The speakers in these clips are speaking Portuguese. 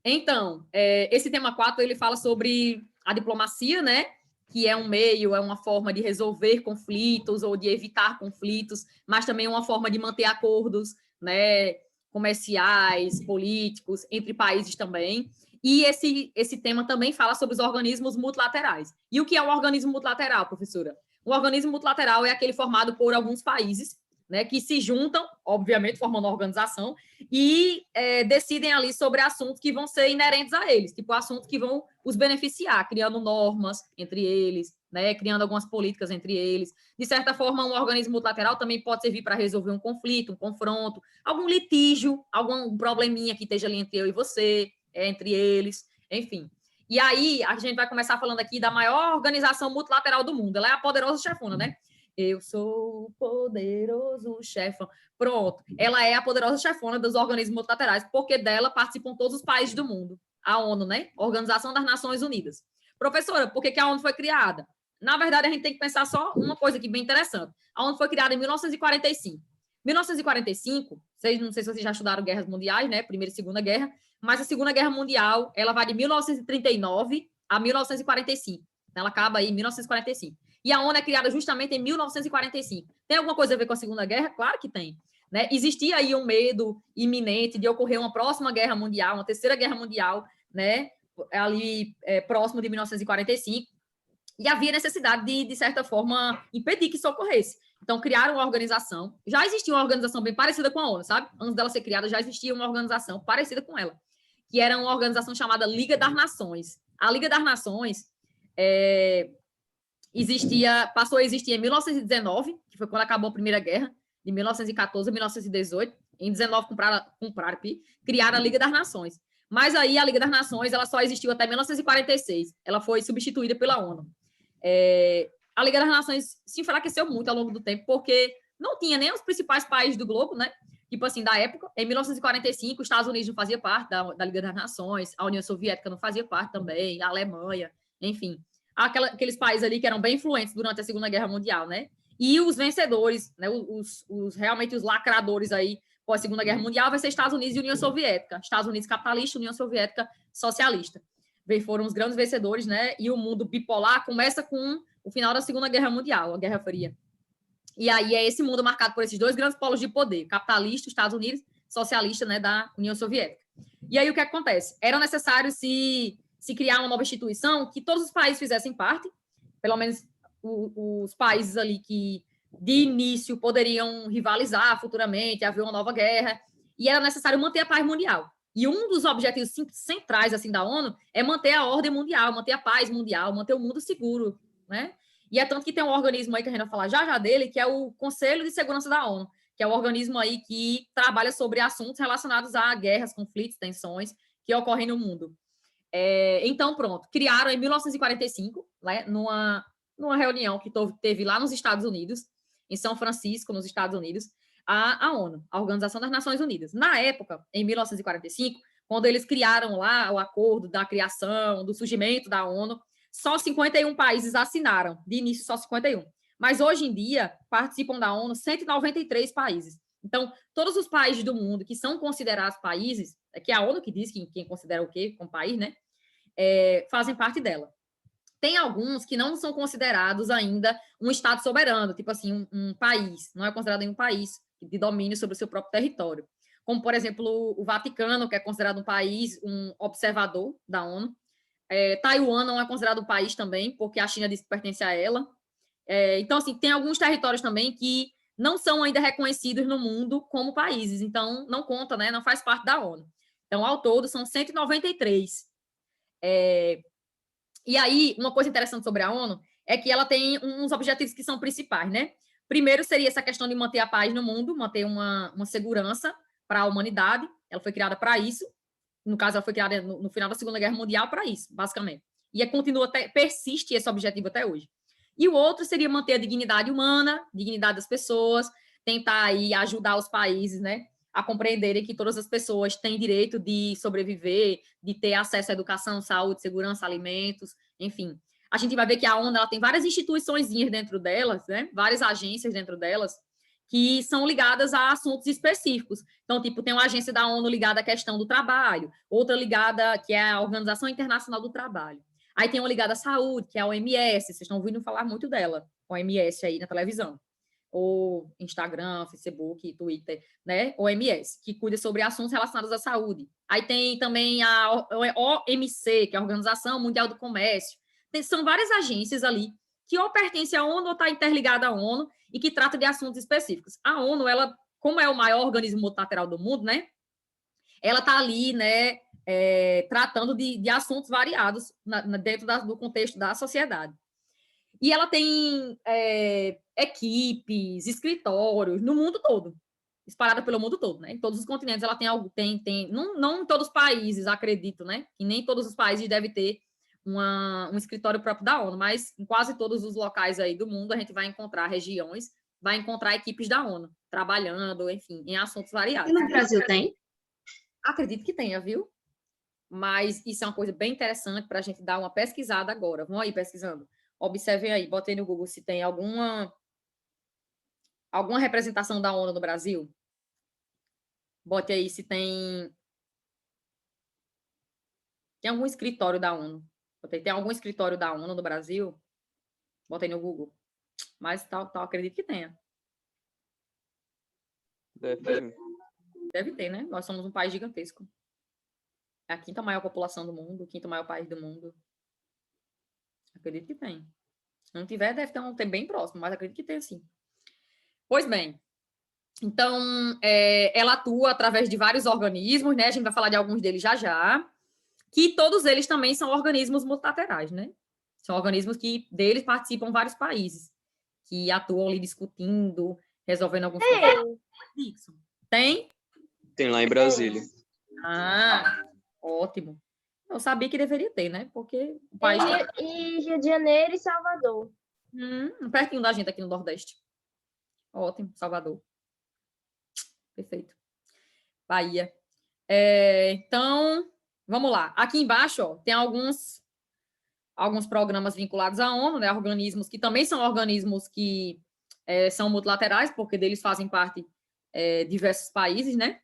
Então, esse tema 4, ele fala sobre a diplomacia, né? Que é um meio, é uma forma de resolver conflitos ou de evitar conflitos, mas também uma forma de manter acordos, né, comerciais, políticos, entre países também. E esse tema também fala sobre os organismos multilaterais. E o que é um organismo multilateral, professora? Um organismo multilateral é aquele formado por alguns países, né, que se juntam, obviamente, formando uma organização, e decidem ali sobre assuntos que vão ser inerentes a eles, tipo assuntos que vão os beneficiar, criando normas entre eles, né, criando algumas políticas entre eles. De certa forma, um organismo multilateral também pode servir para resolver um conflito, um confronto, algum litígio, algum probleminha que esteja ali entre eu e você, entre eles, enfim. E aí, a gente vai começar falando aqui da maior organização multilateral do mundo. Ela é a poderosa chefona, né? Eu sou o poderoso chefão. Pronto. Ela é a poderosa chefona dos organismos multilaterais, porque dela participam todos os países do mundo. A ONU, né? Organização das Nações Unidas. Professora, por que a ONU foi criada? Na verdade, a gente tem que pensar só uma coisa aqui bem interessante. A ONU foi criada em 1945. 1945, não sei se vocês já estudaram guerras mundiais, né? Primeira e Segunda Guerra, mas a Segunda Guerra Mundial, ela vai de 1939 a 1945. Ela acaba aí em 1945. E a ONU é criada justamente em 1945. Tem alguma coisa a ver com a Segunda Guerra? Claro que tem. Né? Existia aí um medo iminente de ocorrer uma próxima guerra mundial, uma terceira guerra mundial, né? Ali próximo de 1945, e havia necessidade de certa forma, impedir que isso ocorresse. Então, criaram uma organização. Já existia uma organização bem parecida com a ONU, sabe? Antes dela ser criada, já existia uma organização parecida com ela, que era uma organização chamada Liga das Nações. A Liga das Nações passou a existir em 1919, que foi quando acabou a Primeira Guerra, de 1914 a 1918. Em 19 criaram a Liga das Nações. Mas aí a Liga das Nações ela só existiu até 1946. Ela foi substituída pela ONU. A Liga das Nações se enfraqueceu muito ao longo do tempo, porque não tinha nem os principais países do globo, né? Tipo assim, da época. Em 1945, os Estados Unidos não fazia parte da Liga das Nações, a União Soviética não fazia parte também, a Alemanha, enfim. Aqueles países ali que eram bem influentes durante a Segunda Guerra Mundial, né? E os vencedores, né? Realmente os lacradores aí pós Segunda Guerra Mundial vai ser Estados Unidos e União Soviética. Estados Unidos capitalista, União Soviética socialista. Foram os grandes vencedores, né? E o mundo bipolar começa com o final da Segunda Guerra Mundial, a Guerra Fria. E aí é esse mundo marcado por esses dois grandes polos de poder, capitalista, Estados Unidos, socialista, né, da União Soviética. E aí o que acontece? Era necessário se criar uma nova instituição que todos os países fizessem parte, pelo menos os países ali que de início poderiam rivalizar futuramente, haver uma nova guerra, e era necessário manter a paz mundial. E um dos objetivos centrais assim da ONU é manter a ordem mundial, manter a paz mundial, manter o mundo seguro, né? E é tanto que tem um organismo aí que a gente vai falar já dele, que é o Conselho de Segurança da ONU, que é o organismo aí que trabalha sobre assuntos relacionados a guerras, conflitos, tensões que ocorrem no mundo. Então, pronto, criaram em 1945, né, numa reunião que teve lá nos Estados Unidos, em São Francisco, nos Estados Unidos, a ONU, a Organização das Nações Unidas. Na época, em 1945, quando eles criaram lá o acordo da criação, do surgimento da ONU, só 51 países assinaram, de início só 51. Mas hoje em dia, participam da ONU 193 países. Então, todos os países do mundo que são considerados países, que é a ONU que diz quem considera o quê como país, né? Fazem parte dela. Tem alguns que não são considerados ainda um Estado soberano, tipo assim, um país, não é considerado um país de domínio sobre o seu próprio território. Como, por exemplo, o Vaticano, que é considerado um país, um observador da ONU. Taiwan não é considerado um país também, porque a China diz que pertence a ela. Então, assim, tem alguns territórios também que não são ainda reconhecidos no mundo como países, então não conta, né? Não faz parte da ONU. Então, ao todo, são 193. E aí, uma coisa interessante sobre a ONU é que ela tem uns objetivos que são principais, né? Primeiro seria essa questão de manter a paz no mundo, manter uma segurança para a humanidade. Ela foi criada para isso. No caso, ela foi criada no final da Segunda Guerra Mundial para isso, basicamente. E persiste esse objetivo até hoje. E o outro seria manter a dignidade humana, dignidade das pessoas, tentar aí ajudar os países, né, a compreenderem que todas as pessoas têm direito de sobreviver, de ter acesso à educação, saúde, segurança, alimentos, enfim. A gente vai ver que a ONU ela tem várias instituiçõezinhas dentro delas, né, várias agências dentro delas, que são ligadas a assuntos específicos. Então, tipo, tem uma agência da ONU ligada à questão do trabalho, outra ligada, que é a Organização Internacional do Trabalho. Aí tem uma ligada à saúde, que é a OMS, vocês estão ouvindo falar muito dela, OMS aí na televisão, ou Instagram, Facebook, Twitter, né? OMS, que cuida sobre assuntos relacionados à saúde. Aí tem também a OMC, que é a Organização Mundial do Comércio. São várias agências ali que ou pertence à ONU ou está interligada à ONU e que trata de assuntos específicos. A ONU, ela, como é o maior organismo multilateral do mundo, né? Ela está ali, né? Tratando de assuntos variados dentro do contexto da sociedade. E ela tem equipes, escritórios no mundo todo, espalhada pelo mundo todo, né? Em todos os continentes ela tem algo, não em todos os países, acredito, né? Que nem todos os países devem ter um escritório próprio da ONU, mas em quase todos os locais aí do mundo a gente vai encontrar regiões, vai encontrar equipes da ONU trabalhando, enfim, em assuntos variados. E no Brasil tem? Acredito que tenha, viu? Mas isso é uma coisa bem interessante para a gente dar uma pesquisada agora. Vão aí pesquisando. Observem aí, botem no Google se tem alguma representação da ONU no Brasil. Bote aí se tem algum escritório da ONU. Tem algum escritório da ONU no Brasil? Botei no Google. Mas tal, acredito que tenha. Deve ter, né? Nós somos um país gigantesco. É a quinta maior população do mundo, o quinto maior país do mundo. Acredito que tem. Se não tiver, deve ter bem próximo, mas acredito que tem sim. Pois bem, então, ela atua através de vários organismos, né? A gente vai falar de alguns deles já, que todos eles também são organismos multilaterais, né? São organismos que deles participam vários países, que atuam ali discutindo, resolvendo alguns problemas. Tem? Tem lá em Brasília. Ah, ótimo. Eu sabia que deveria ter, né? Porque o país... E Rio de Janeiro e Salvador. Pertinho da gente aqui no Nordeste. Ótimo, Salvador. Perfeito. Bahia. Então, vamos lá. Aqui embaixo, ó, tem alguns programas vinculados à ONU, né? Organismos que também são organismos que são multilaterais, porque deles fazem parte diversos países, né?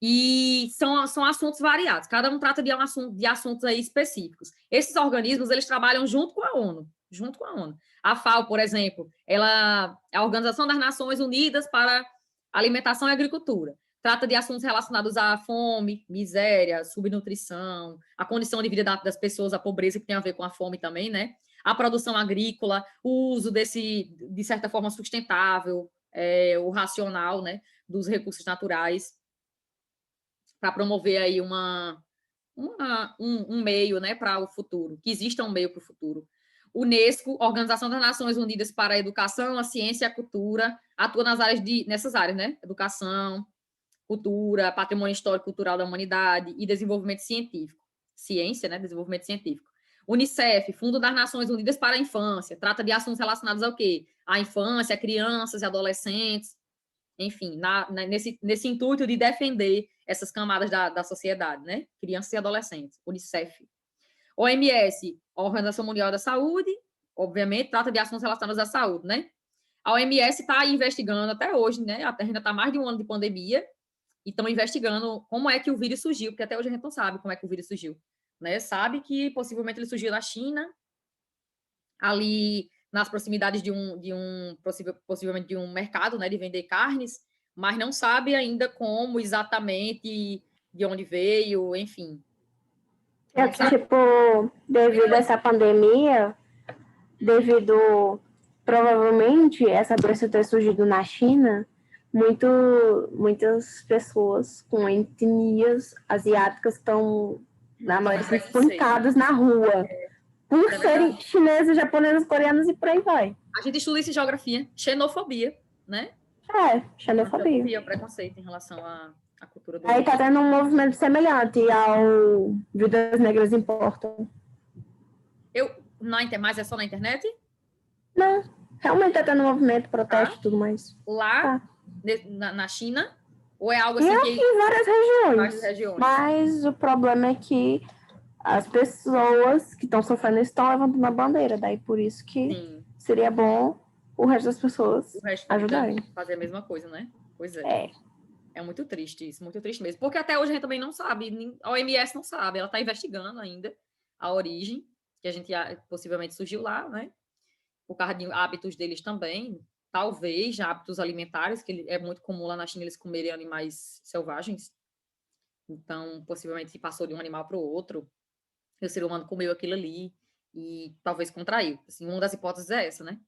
E são assuntos variados. Cada um trata de assuntos aí específicos. Esses organismos, eles trabalham junto com a ONU. A FAO, por exemplo, ela é a Organização das Nações Unidas para Alimentação e Agricultura. Trata de assuntos relacionados à fome, miséria, subnutrição, a condição de vida das pessoas, a pobreza que tem a ver com a fome também, né? A produção agrícola, o uso de certa forma, sustentável, o racional, né, dos recursos naturais, para promover aí um meio, né, para o futuro, que exista um meio para o futuro. Unesco, Organização das Nações Unidas para a Educação, a Ciência e a Cultura, atua nessas áreas, né? Educação, cultura, patrimônio histórico e cultural da humanidade e desenvolvimento científico. Ciência, né? Desenvolvimento científico. Unicef, Fundo das Nações Unidas para a Infância, trata de assuntos relacionados ao quê? À infância, crianças e adolescentes, enfim, nesse intuito de defender essas camadas da sociedade, né? Crianças e adolescentes. Unicef. OMS, Organização Mundial da Saúde, obviamente, trata de assuntos relacionados à saúde, né? A OMS está investigando até hoje, né? A ainda está mais de um ano de pandemia, e estão investigando como é que o vírus surgiu, porque até hoje a gente não sabe como é que o vírus surgiu, né? Sabe que possivelmente ele surgiu na China, ali nas proximidades possivelmente de um mercado, né? De vender carnes, mas não sabe ainda como exatamente, de onde veio, enfim. Tipo, devido a essa pandemia, provavelmente, essa doença ter surgido na China, muitas pessoas com etnias asiáticas estão, na maioria, espancadas na rua, por serem chineses, japoneses, coreanos e por aí vai. A gente estuda isso em geografia, xenofobia, né? Xenofobia. Preconceito em relação à cultura do... Aí tá tendo um movimento semelhante ao Vidas Negras Importam. Mas é só na internet? Não, realmente tá tendo um movimento, protesto e tudo mais. Lá, na China? Ou é algo assim em várias regiões. Mas o problema é que as pessoas que estão sofrendo estão levantando a bandeira. Daí por isso que seria bom o resto das pessoas O resto ajudarem. fazer a mesma coisa, né? Pois é. É. É muito triste isso, muito triste mesmo. Porque até hoje a gente também não sabe, a OMS não sabe, ela está investigando ainda a origem, que a gente possivelmente surgiu lá, né? Por causa de hábitos deles também, talvez hábitos alimentares, que é muito comum lá na China eles comerem animais selvagens. Então, possivelmente se passou de um animal para o outro, e o ser humano comeu aquilo ali e talvez contraiu. Assim, uma das hipóteses é essa, né?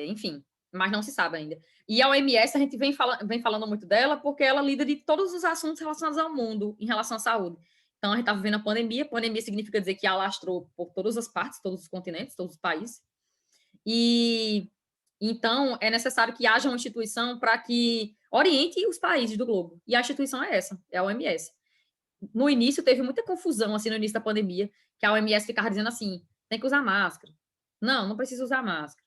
Enfim, mas não se sabe ainda. E a OMS, a gente vem falando muito dela porque ela lida de todos os assuntos relacionados ao mundo em relação à saúde. Então, a gente está vivendo a pandemia. Pandemia significa dizer que alastrou por todas as partes, todos os continentes, todos os países. E então é necessário que haja uma instituição para que oriente os países do globo. E a instituição é essa, é a OMS. No início teve muita confusão assim no início da pandemia, que a OMS ficava dizendo assim: tem que usar máscara. Não, não precisa usar máscara.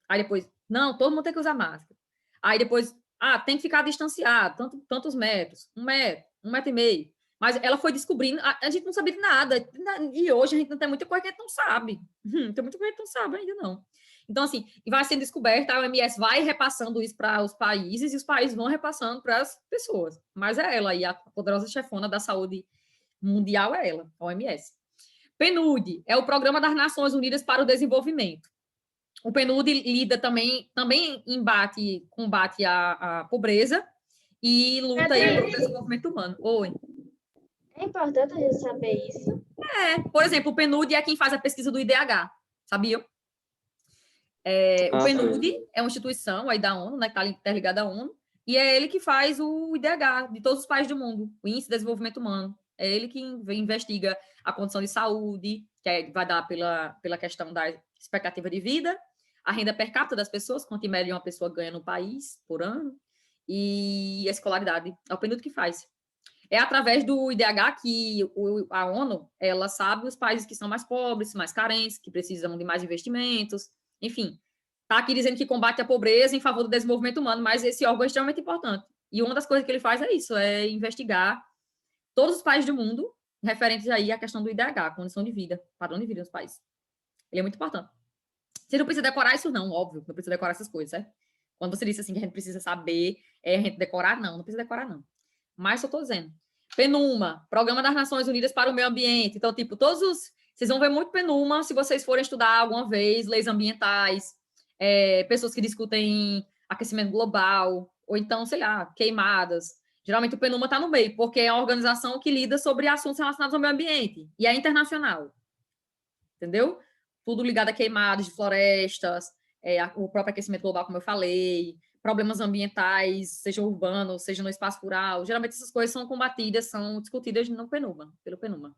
Aí depois, não, todo mundo tem que usar máscara. Aí depois, tem que ficar distanciado, tantos metros, 1 metro, 1,5 metro. Mas ela foi descobrindo, a gente não sabia de nada. E hoje a gente não tem muita coisa que a gente não sabe. Tem muita coisa que a gente não sabe ainda, não. Então, assim, e vai sendo descoberta, a OMS vai repassando isso para os países e os países vão repassando para as pessoas. Mas é ela, e a poderosa chefona da saúde mundial é ela, a OMS. PNUD é o Programa das Nações Unidas para o Desenvolvimento. O PNUD lida também combate a pobreza e luta aí pelo desenvolvimento humano. Oi. É importante a gente saber isso. Por exemplo, o PNUD é quem faz a pesquisa do IDH, sabia? O PNUD é uma instituição aí da ONU, né, que está interligada à ONU, e é ele que faz o IDH de todos os países do mundo, o Índice de Desenvolvimento Humano. É ele que investiga a condição de saúde, que vai dar pela questão da expectativa de vida, a renda per capita das pessoas, quanto em média uma pessoa ganha no país por ano, e a escolaridade. É o PNUD que faz. É através do IDH que a ONU, ela sabe os países que são mais pobres, mais carentes, que precisam de mais investimentos, enfim. Está aqui dizendo que combate a pobreza em favor do desenvolvimento humano, mas esse órgão é extremamente importante. E uma das coisas que ele faz é isso, é investigar todos os países do mundo referentes aí à questão do IDH, condição de vida, padrão de vida nos países. Ele é muito importante. Você não precisa decorar isso não, óbvio, não precisa decorar essas coisas, certo? Quando você disse assim que a gente precisa saber, a gente decorar, não precisa decorar não. Mas eu estou dizendo. PNUMA, Programa das Nações Unidas para o Meio Ambiente. Então, tipo, vocês vão ver muito PNUMA se vocês forem estudar alguma vez leis ambientais, pessoas que discutem aquecimento global, ou então, sei lá, queimadas. Geralmente o PNUMA está no meio, porque é a organização que lida sobre assuntos relacionados ao meio ambiente, e é internacional. Entendeu? Tudo ligado a queimadas de florestas, o próprio aquecimento global, como eu falei, problemas ambientais, seja urbano, seja no espaço rural. Geralmente essas coisas são combatidas, são discutidas no PNUMA, pelo PNUMA,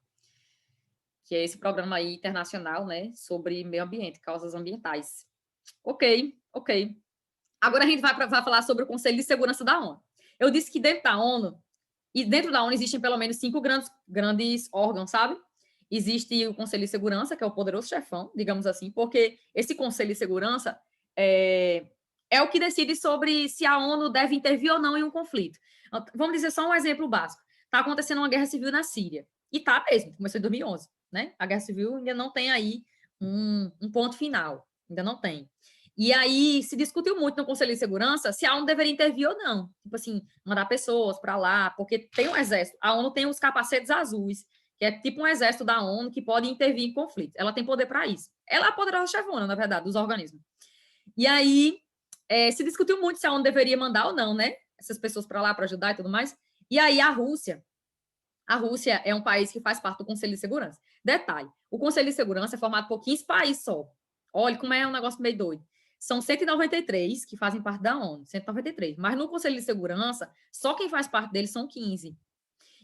que é esse programa aí internacional, né, sobre meio ambiente, causas ambientais. Ok. Agora a gente vai falar sobre o Conselho de Segurança da ONU. Eu disse que dentro da ONU existem pelo menos 5 grandes órgãos, sabe? Existe o Conselho de Segurança, que é o poderoso chefão, digamos assim, porque esse Conselho de Segurança é o que decide sobre se a ONU deve intervir ou não em um conflito. Vamos dizer só um exemplo básico. Está acontecendo uma guerra civil na Síria. E está mesmo, começou em 2011, né? A guerra civil ainda não tem aí um ponto final, ainda não tem. E aí se discutiu muito no Conselho de Segurança se a ONU deveria intervir ou não. Tipo assim, mandar pessoas para lá, porque tem um exército. A ONU tem os capacetes azuis, que é tipo um exército da ONU que pode intervir em conflitos. Ela tem poder para isso. Ela é a poderosa chefona, na verdade, dos organismos. E aí se discutiu muito se a ONU deveria mandar ou não, né? Essas pessoas para lá para ajudar e tudo mais. E aí a Rússia é um país que faz parte do Conselho de Segurança. Detalhe, o Conselho de Segurança é formado por 15 países só. Olha como é um negócio meio doido. São 193 que fazem parte da ONU, 193. Mas no Conselho de Segurança, só quem faz parte deles são 15.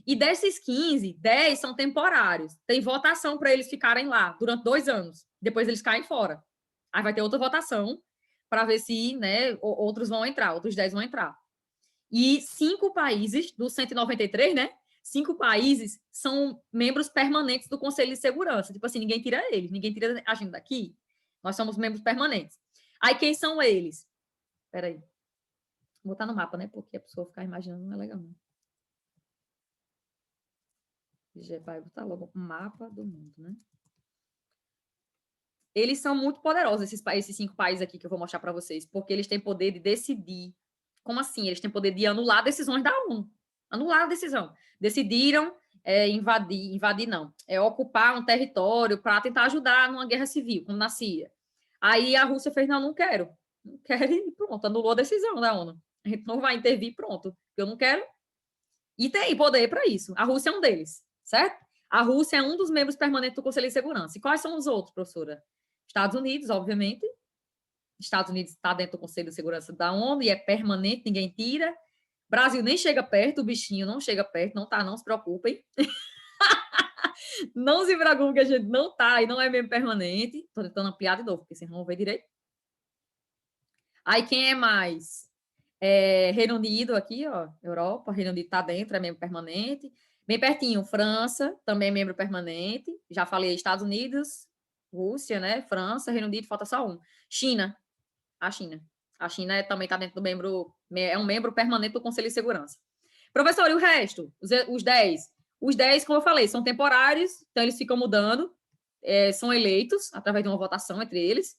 E desses 15, 10 são temporários. Tem votação para eles ficarem lá durante 2 anos. Depois eles caem fora. Aí vai ter outra votação para ver se, né, outros vão entrar, outros 10 vão entrar. E 5 países, dos 193, né? 5 países são membros permanentes do Conselho de Segurança. Tipo assim, ninguém tira eles, ninguém tira a gente daqui. Nós somos membros permanentes. Aí quem são eles? Espera aí. Vou botar no mapa, né? Porque a pessoa ficar imaginando não é legal, não. Já vai botar logo o mapa do mundo, né? eles são muito poderosos, esses 5 países aqui que eu vou mostrar para vocês, porque eles têm poder de decidir. Como assim? Eles têm poder de anular decisões da ONU. Anular a decisão. Decidiram invadir não, ocupar um território para tentar ajudar numa guerra civil, como na Síria. Aí a Rússia fez, não quero e pronto, anulou a decisão da ONU. A gente não vai intervir, pronto, eu não quero. E tem poder para isso. A Rússia é um deles, certo? A Rússia é um dos membros permanentes do Conselho de Segurança. E quais são os outros, professora? Estados Unidos, obviamente. Estados Unidos está dentro do Conselho de Segurança da ONU e é permanente, ninguém tira. Brasil nem chega perto, o bichinho não chega perto, não se preocupem. Não se preocupem que a gente não está e não é mesmo permanente. Estou tentando ampliar de novo, porque vocês não vão ver direito. Aí quem é mais? Reino Unido aqui, ó, Europa, Reino Unido está dentro, é membro permanente. Bem pertinho, França, também é membro permanente. Já falei Estados Unidos, Rússia, né? França, Reino Unido, falta só um. China, a China. A China também está dentro do é um membro permanente do Conselho de Segurança. Professor, e o resto? Os 10? Os 10, como eu falei, são temporários, então eles ficam mudando, são eleitos através de uma votação entre eles,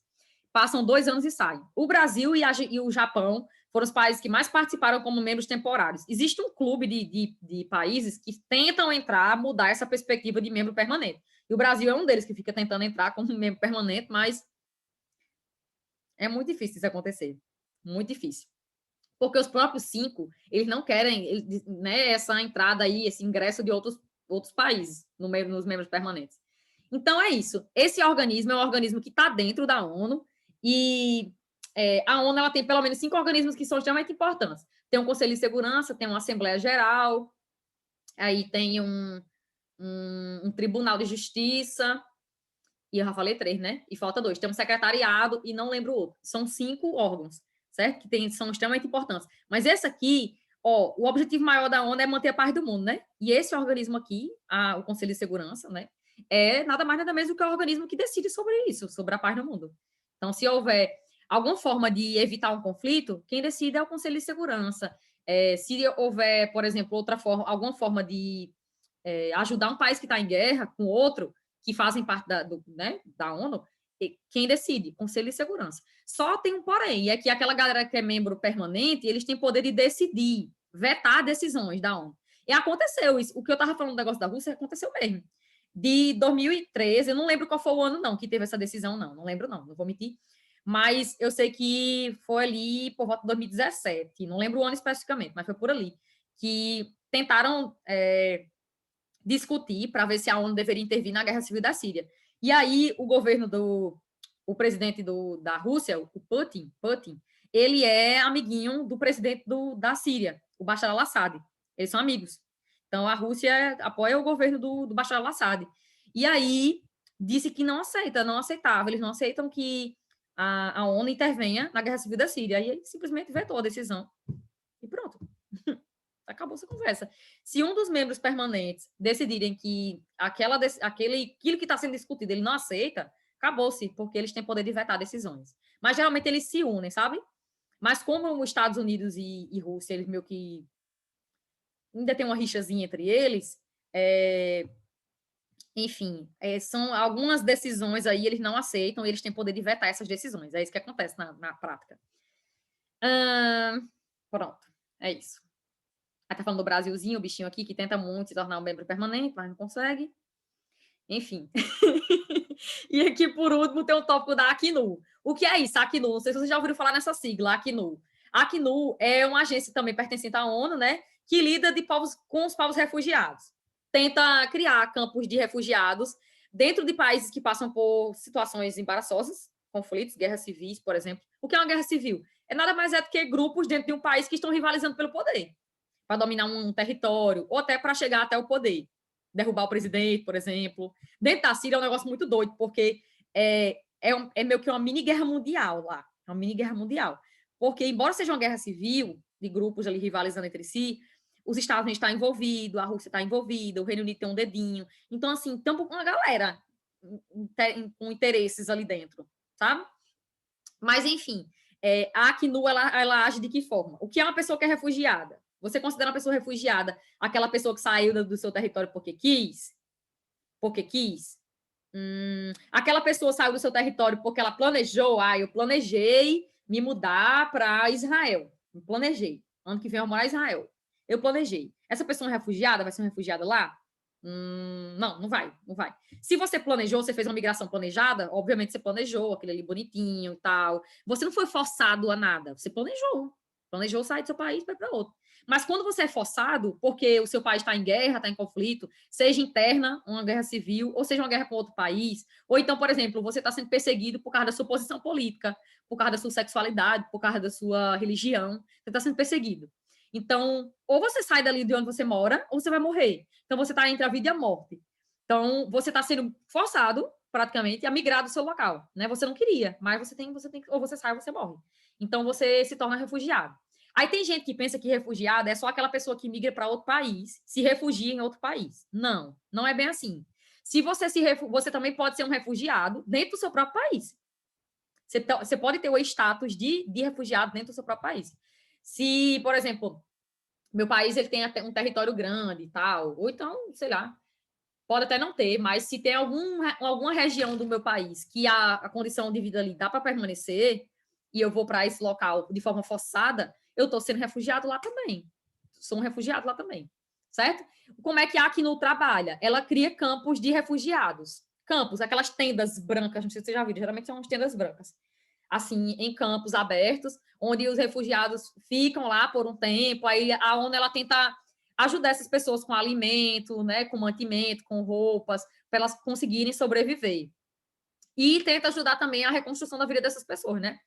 passam 2 anos e saem. O Brasil e o Japão foram os países que mais participaram como membros temporários. Existe um clube de países que tentam entrar, mudar essa perspectiva de membro permanente. E o Brasil é um deles que fica tentando entrar como membro permanente, mas é muito difícil isso acontecer. Muito difícil. Porque os próprios 5, eles não querem, né, essa entrada aí, esse ingresso de outros países nos membros permanentes. Então, é isso. Esse organismo é um organismo que está dentro da ONU e a ONU ela tem pelo menos 5 organismos que são extremamente importantes. Tem um Conselho de Segurança, tem uma Assembleia Geral, aí tem um Tribunal de Justiça, e eu já falei 3, né? E falta 2. Tem um secretariado e não lembro o outro. São 5 órgãos, certo? Que são extremamente importantes. Mas esse aqui, o objetivo maior da ONU é manter a paz do mundo, né? E esse organismo aqui, o Conselho de Segurança, né? É nada mais, nada menos do que o organismo que decide sobre isso, sobre a paz do mundo. Então, se houver alguma forma de evitar um conflito, quem decide é o Conselho de Segurança. Se houver, por exemplo, alguma forma de ajudar um país que está em guerra com outro, que fazem parte da ONU, quem decide? Conselho de Segurança. Só tem um porém, e é que aquela galera que é membro permanente, eles têm poder de decidir, vetar decisões da ONU. E aconteceu isso. O que eu estava falando do negócio da Rússia aconteceu mesmo. De 2013, eu não lembro qual foi o ano, não, que teve essa decisão, não lembro, não vou mentir. Mas eu sei que foi ali por volta de 2017, não lembro o ano especificamente, mas foi por ali, que tentaram discutir para ver se a ONU deveria intervir na guerra civil da Síria. E aí o governo o presidente da Rússia, o Putin, ele é amiguinho do presidente da Síria, o Bashar al-Assad. Eles são amigos. Então a Rússia apoia o governo do Bashar al-Assad. E aí disse que não aceitava, eles não aceitam que a ONU intervenha na guerra civil da Síria. E aí simplesmente vetou a decisão. E pronto. Acabou essa conversa. Se um dos membros permanentes decidirem que aquilo que está sendo discutido ele não aceita, acabou-se, porque eles têm poder de vetar decisões. Mas geralmente eles se unem, sabe? Mas como os Estados Unidos e Rússia, eles meio que ainda tem uma rixazinha entre eles, enfim, são algumas decisões aí, eles não aceitam, eles têm poder de vetar essas decisões. É isso que acontece na prática. Pronto, é isso. Aí tá falando do Brasilzinho, o bichinho aqui, que tenta muito se tornar um membro permanente, mas não consegue. Enfim. E aqui, por último, tem o tópico da Acnu. O que é isso, a Acnu? Não sei se vocês já ouviram falar nessa sigla, Acnu. A Acnu é uma agência também pertencente à ONU, né? Que lida com os povos refugiados. Tenta criar campos de refugiados dentro de países que passam por situações embaraçosas, conflitos, guerras civis, por exemplo. O que é uma guerra civil? É nada mais do que grupos dentro de um país que estão rivalizando pelo poder, para dominar um território, ou até para chegar até o poder, derrubar o presidente, por exemplo. Dentro da Síria é um negócio muito doido, porque é meio que uma mini-guerra mundial lá, uma mini-guerra mundial. Porque, embora seja uma guerra civil, de grupos ali rivalizando entre si, os Estados Unidos estão envolvidos, a Rússia está envolvida, o Reino Unido tem um dedinho. Então, assim, tem uma galera com interesses ali dentro, sabe? Mas, enfim, a Acnu, ela age de que forma? O que é uma pessoa que é refugiada? Você considera uma pessoa refugiada aquela pessoa que saiu do seu território porque quis? Porque quis? Aquela pessoa saiu do seu território porque ela planejou, eu planejei me mudar para Israel. Eu planejei. Ano que vem eu vou morar em Israel. Eu planejei. Essa pessoa é refugiada? Vai ser uma refugiada lá? Não, não vai. Se você planejou, você fez uma migração planejada, obviamente você planejou, aquele ali bonitinho e tal. Você não foi forçado a nada, você planejou. Planejou sair do seu país para ir para outro. Mas quando você é forçado, porque o seu país está em guerra, está em conflito, seja interna, uma guerra civil, ou seja uma guerra com outro país, ou então, por exemplo, você está sendo perseguido por causa da sua posição política, por causa da sua sexualidade, por causa da sua religião, você está sendo perseguido. Então, ou você sai dali de onde você mora, ou você vai morrer. Então, você está entre a vida e a morte. Então, você está sendo forçado, praticamente, a migrar do seu local, né? Você não queria, mas você tem ou você sai ou você morre. Então, você se torna refugiado. Aí tem gente que pensa que refugiado é só aquela pessoa que migra para outro país, se refugia em outro país. Não, não é bem assim. Se você você também pode ser um refugiado dentro do seu próprio país. Você pode ter o status de refugiado dentro do seu próprio país. Se, por exemplo, meu país ele tem até um território grande e tal, ou então, sei lá, pode até não ter, mas se tem alguma região do meu país que a condição de vida ali dá para permanecer, e eu vou para esse local de forma forçada, eu estou sendo refugiado lá também. Sou um refugiado lá também, certo? Como é que a Acnur trabalha? Ela cria campos de refugiados. Campos, aquelas tendas brancas, não sei se você já viu, geralmente são umas tendas brancas. Assim, em campos abertos, onde os refugiados ficam lá por um tempo, aí a ONU ela tenta ajudar essas pessoas com alimento, né, com mantimento, com roupas, para elas conseguirem sobreviver. E tenta ajudar também a reconstrução da vida dessas pessoas, né?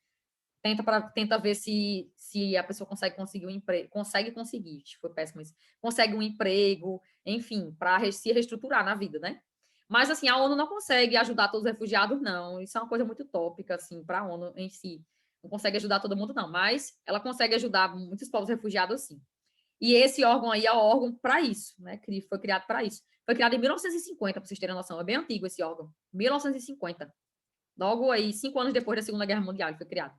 Tenta ver se a pessoa consegue conseguir um emprego, foi péssimo isso, consegue um emprego, enfim, para se reestruturar na vida, né? Mas, assim, a ONU não consegue ajudar todos os refugiados, não. Isso é uma coisa muito utópica, assim, para a ONU em si. Não consegue ajudar todo mundo, não. Mas ela consegue ajudar muitos povos refugiados, sim. E esse órgão aí é o órgão para isso, né? Que foi criado para isso. Foi criado em 1950, para vocês terem noção. É bem antigo esse órgão. 1950. Logo aí, 5 anos depois da Segunda Guerra Mundial, ele foi criado.